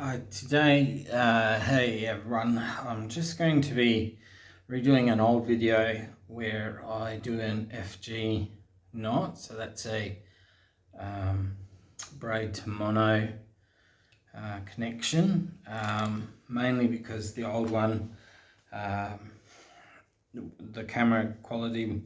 Hey everyone, I'm just going to be redoing an old video where I do an FG knot, so that's a braid to mono connection, mainly because the old one, the camera quality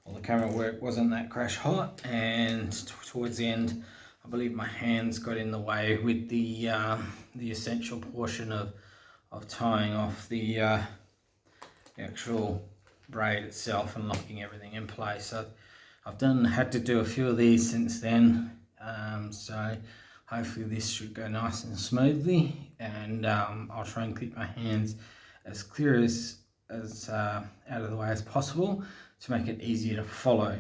or the camera work wasn't that crash hot, and towards the end I believe my hands got in the way with the essential portion of tying off the actual braid itself and locking everything in place. So I've had to do a few of these since then, so hopefully this should go nice and smoothly, and I'll try and keep my hands as clear as out of the way as possible to make it easier to follow.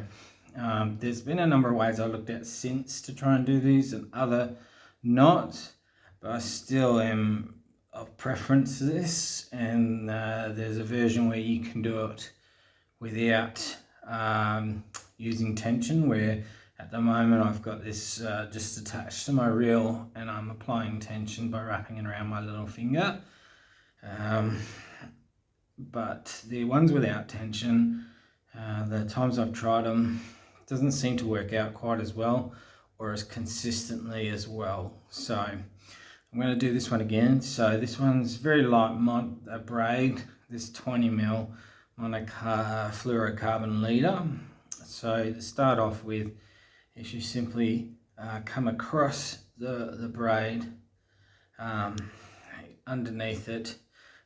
There's been a number of ways I looked at since to try and do these and other knots, but I still am of preference to this, and there's a version where you can do it without using tension, where at the moment I've got this just attached to my reel and I'm applying tension by wrapping it around my little finger. But the ones without tension, the times I've tried them, doesn't seem to work out quite as well or as consistently as well. So I'm going to do this one again. So this one's very light braid, this 20mm monofluorocarbon leader. So to start off with, is you simply come across the braid underneath it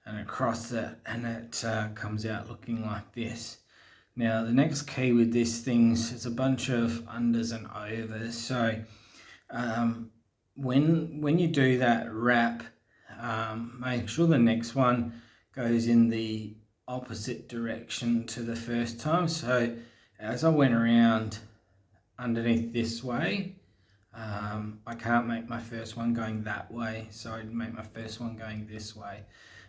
and across it, and it comes out looking like this. Now the next key with these things is a bunch of unders and overs. So when you do that wrap, make sure the next one goes in the opposite direction to the first time. So as I went around underneath this way, I can't make my first one going that way, so I'd make my first one going this way.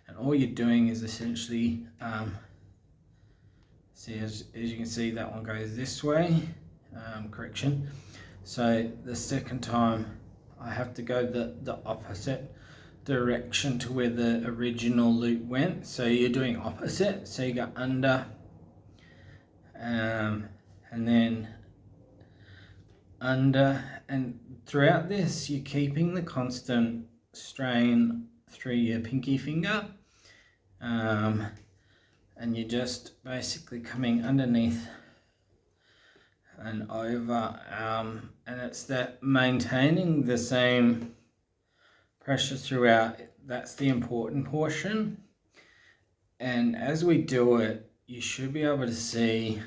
And all you're doing is essentially, see, as you can see, that one goes this way, correction. So the second time I have to go the opposite direction to where the original loop went. So you're doing opposite, so you go under, and then under, and throughout this you're keeping the constant strain through your pinky finger, and you're just basically coming underneath and over, and it's that maintaining the same pressure throughout. That's the important portion, and as we do it, you should be able to see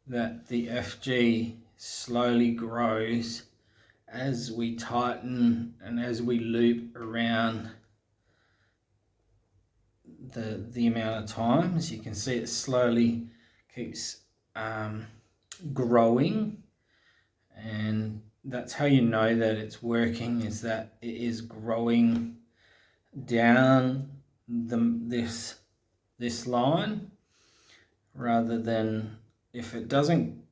that the FG slowly grows as we tighten and as we loop around the amount of times. You can see it slowly keeps growing, and that's how you know that it's working, is that it is growing down this line, rather than if it doesn't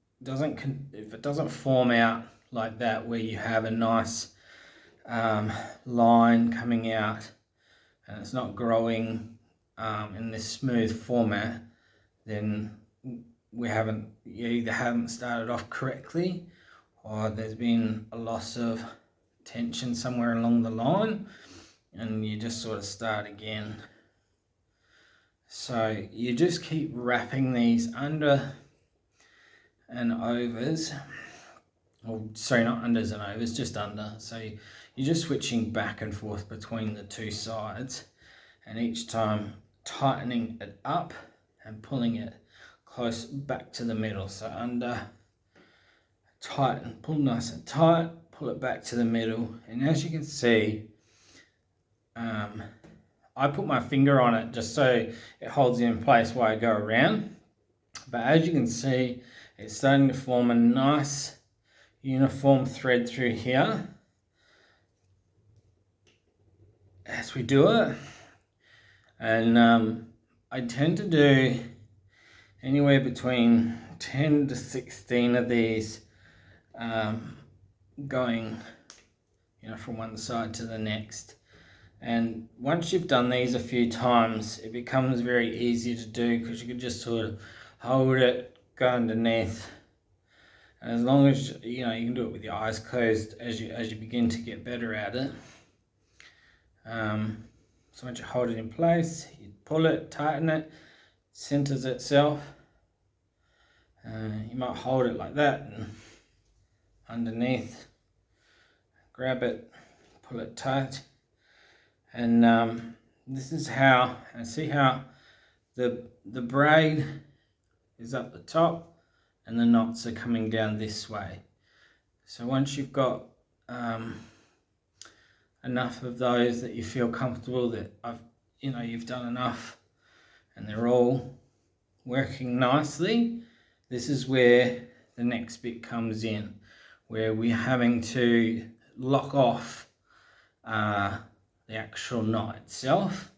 form out like that, where you have a nice line coming out and it's not growing in this smooth format, then you either haven't started off correctly, or there's been a loss of tension somewhere along the line, and you just sort of start again. So you just keep wrapping these under and overs, or sorry, not unders and overs, just under. So you're just switching back and forth between the two sides, and each time tightening it up and pulling it close back to the middle. So under, tighten, pull nice and tight, pull it back to the middle. And as you can see, I put my finger on it just so it holds it in place while I go around. But as you can see, it's starting to form a nice uniform thread through here as we do it. And I tend to do anywhere between 10 to 16 of these, going from one side to the next. And once you've done these a few times, it becomes very easy to do, because you can just sort of hold it, go underneath, and as long as you know, you can do it with your eyes closed as you begin to get better at it. So once you hold it in place, you pull it, tighten it, centers itself. You might hold it like that and underneath, grab it, pull it tight, and this is how, and see how the braid is up the top and the knots are coming down this way. So once you've got enough of those that you feel comfortable that you've done enough and they're all working nicely, this is where the next bit comes in, where we're having to lock off the actual knot itself.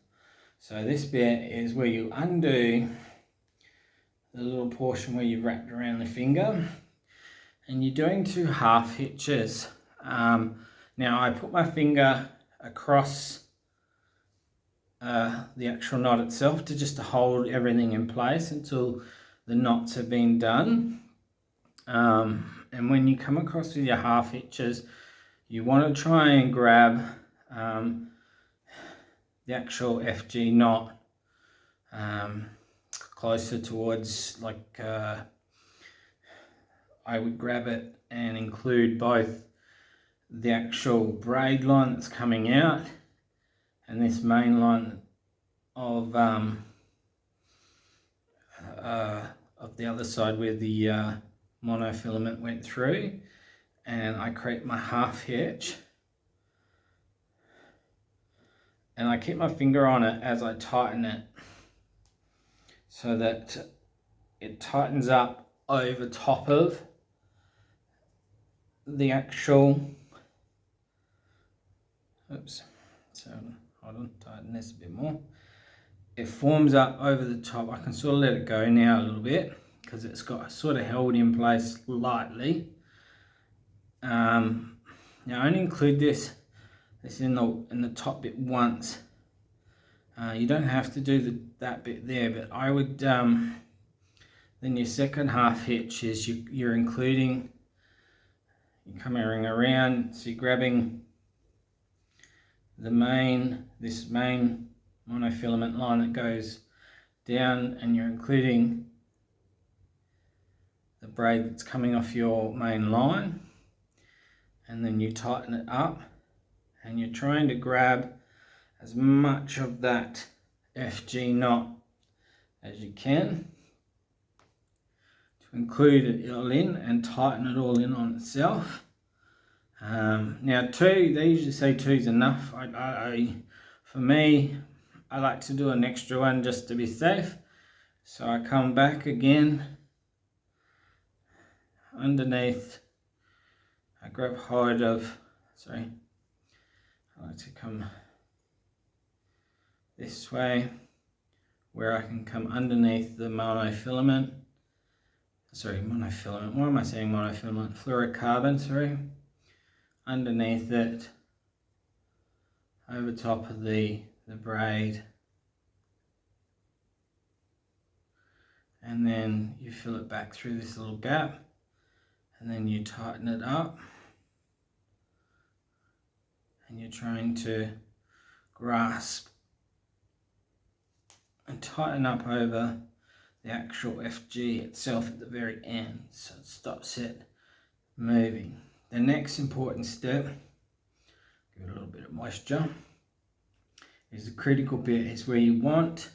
So this bit is where you undo the little portion where you've wrapped around the finger, and you're doing 2 half hitches. Now I put my finger across the actual knot itself to hold everything in place until the knots have been done. And when you come across with your half hitches, you want to try and grab the actual FG knot closer towards, like, I would grab it and include both the actual braid line that's coming out and this main line of the other side where the monofilament went through, and I create my half hitch, and I keep my finger on it as I tighten it so that it tightens up over top of the actual, so hold on, tighten this a bit more. It forms up over the top. I can sort of let it go now a little bit because it's got sort of held in place lightly. Now I only include this in the top bit once. You don't have to do that bit there, but I would then your second half hitch is you're including, you're coming around, so you're grabbing this main monofilament line that goes down, and you're including the braid that's coming off your main line, and then you tighten it up, and you're trying to grab as much of that FG knot as you can to include it all in and tighten it all in on itself. Now they usually say 2 is enough. For me, I like to do an extra one just to be safe. So I come back again underneath. I grab hold of, I like to come this way where I can come underneath the monofilament. Why am I saying monofilament? Fluorocarbon, underneath it, over top of the braid, and then you fill it back through this little gap, and then you tighten it up, and you're trying to grasp and tighten up over the actual FG itself at the very end, so it stops it moving. The next important step, give it a little bit of moisture, is the critical bit. Is where you want,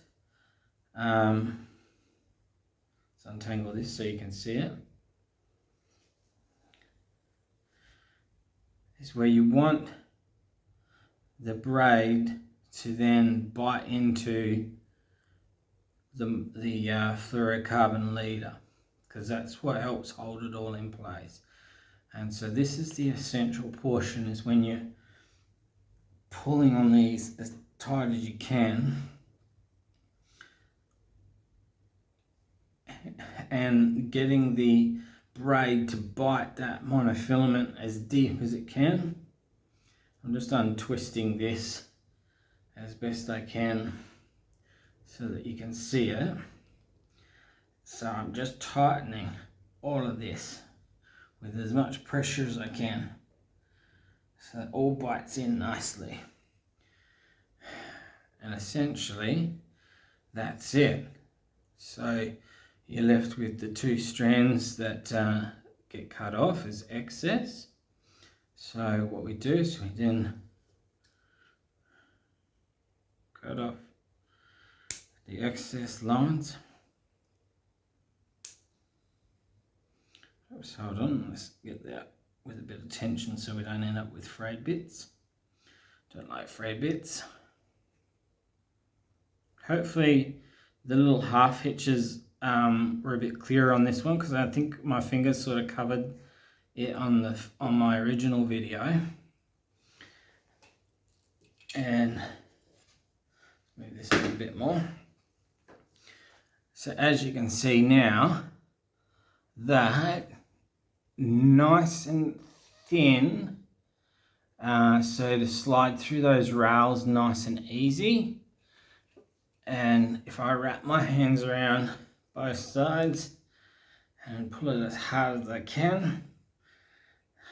let's untangle this so you can see it, is where you want the braid to then bite into the fluorocarbon leader, because that's what helps hold it all in place. And so this is the essential portion, is when you're pulling on these as tight as you can and getting the braid to bite that monofilament as deep as it can. I'm just untwisting this as best I can so that you can see it. So I'm just tightening all of this with as much pressure as I can so it all bites in nicely. And essentially that's it. So you're left with the two strands that get cut off as excess. So what we do is we then cut off the excess lines. Oops, hold on, let's get that with a bit of tension so we don't end up with frayed bits. Don't like frayed bits. Hopefully the little half hitches were a bit clearer on this one, because I think my fingers sort of covered it on my original video. And move this a bit more. So as you can see now, that nice and thin, so to slide through those rails nice and easy. And if I wrap my hands around both sides and pull it as hard as I can,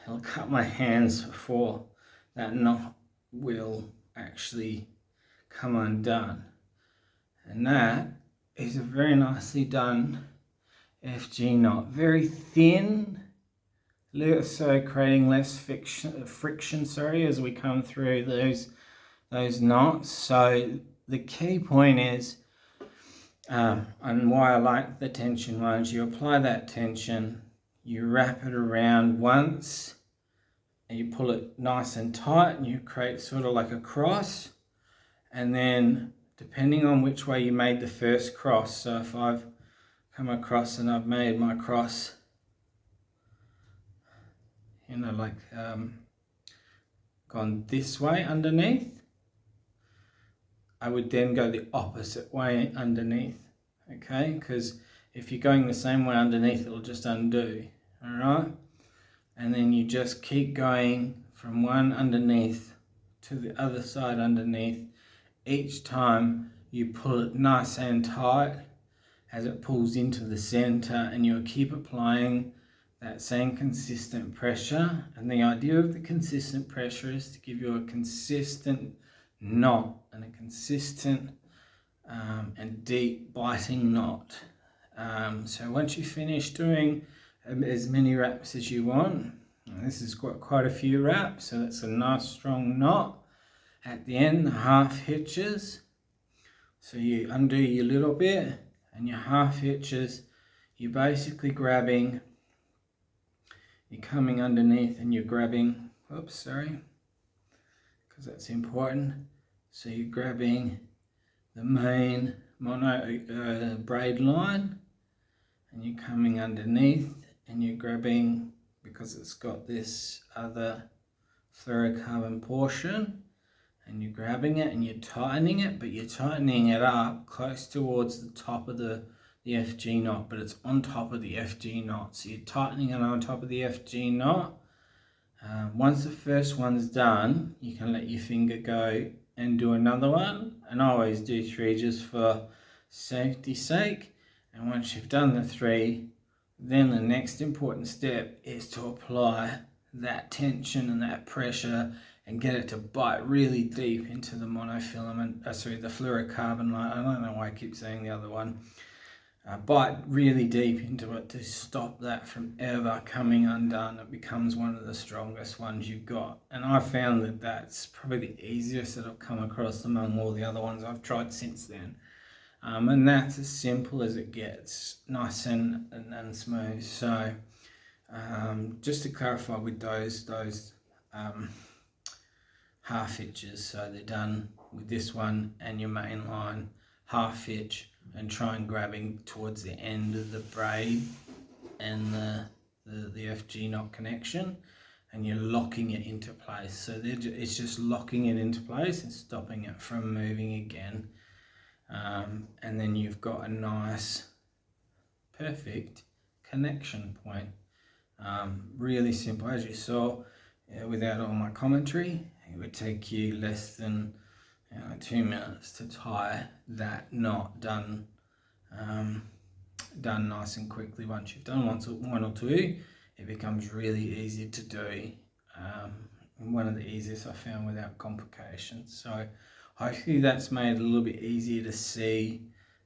I'll cut my hands before that knot will actually come undone. And that is a very nicely done FG knot. Very thin, so creating less friction as we come through those knots. So the key point is, and why I like the tension ones, you apply that tension, you wrap it around once, and you pull it nice and tight, and you create sort of like a cross. And then depending on which way you made the first cross, so if I've come across and I've made my cross, you know, like gone this way underneath, I would then go the opposite way underneath, okay? Because if you're going the same way underneath, it'll just undo, all right? And then you just keep going from one underneath to the other side underneath. Each time you pull it nice and tight as it pulls into the center, and you'll keep applying that same consistent pressure. And the idea of the consistent pressure is to give you a consistent knot and a consistent and deep biting knot. So once you finish doing as many wraps as you want, this has got quite a few wraps, so that's a nice strong knot. At the end, the half hitches, so you undo your little bit, and your half hitches, you're basically grabbing, you're coming underneath and you're grabbing, oops, sorry, because that's important. So you're grabbing the main mono braid line, and you're coming underneath and you're grabbing, because it's got this other fluorocarbon portion, and you're grabbing it and you're tightening it, but you're tightening it up close towards the top of the FG knot, but it's on top of the FG knot. So you're tightening it on top of the FG knot. Once the first one's done, you can let your finger go and do another one. And I always do 3 just for safety's sake. And once you've done the 3, then the next important step is to apply that tension and that pressure and get it to bite really deep into the monofilament, the fluorocarbon line. I don't know why I keep saying the other one. Bite really deep into it to stop that from ever coming undone. It becomes one of the strongest ones you've got. And I found that that's probably the easiest that I've come across among all the other ones I've tried since then. And that's as simple as it gets, nice and smooth. So just to clarify with those half hitches, so they're done with this one and your main line, half hitch, and try and grabbing towards the end of the braid and the FG knot connection, and you're locking it into place. So it's just locking it into place and stopping it from moving again. And then you've got a nice, perfect connection point. Really simple, as you saw, without all my commentary. It would take you less than 2 minutes to tie that knot done nice and quickly. Once you've done one or two, it becomes really easy to do. One of the easiest I found without complications. So hopefully that's made it a little bit easier to see.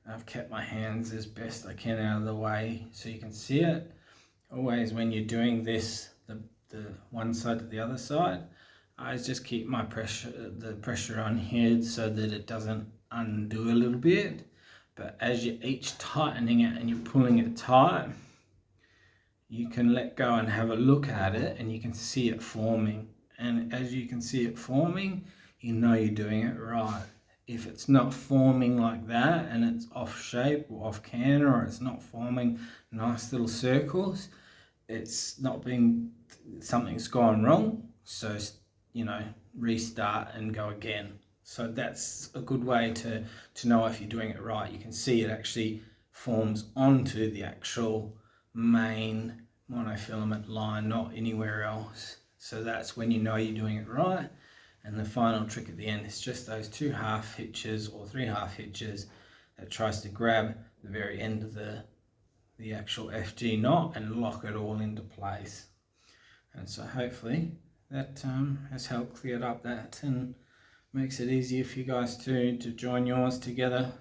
I've kept my hands as best I can out of the way so you can see it. Always when you're doing this, the one side to the other side, I just keep the pressure on here so that it doesn't undo a little bit. But as you're each tightening it and you're pulling it tight, you can let go and have a look at it, and you can see it forming. And as you can see it forming, you know you're doing it right. If it's not forming like that and it's off shape or off canter, or it's not forming nice little circles, it's not being, something's gone wrong. So, you know, restart and go again. So that's a good way to know if you're doing it right. You can see it actually forms onto the actual main monofilament line, not anywhere else. So that's when you know you're doing it right. And the final trick at the end is just those 2 half hitches or 3 half hitches that tries to grab the very end of the actual FG knot and lock it all into place. And so hopefully that has helped clear up that and makes it easier for you guys to join yours together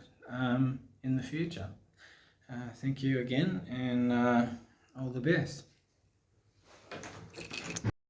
in the future. Thank you again, and all the best.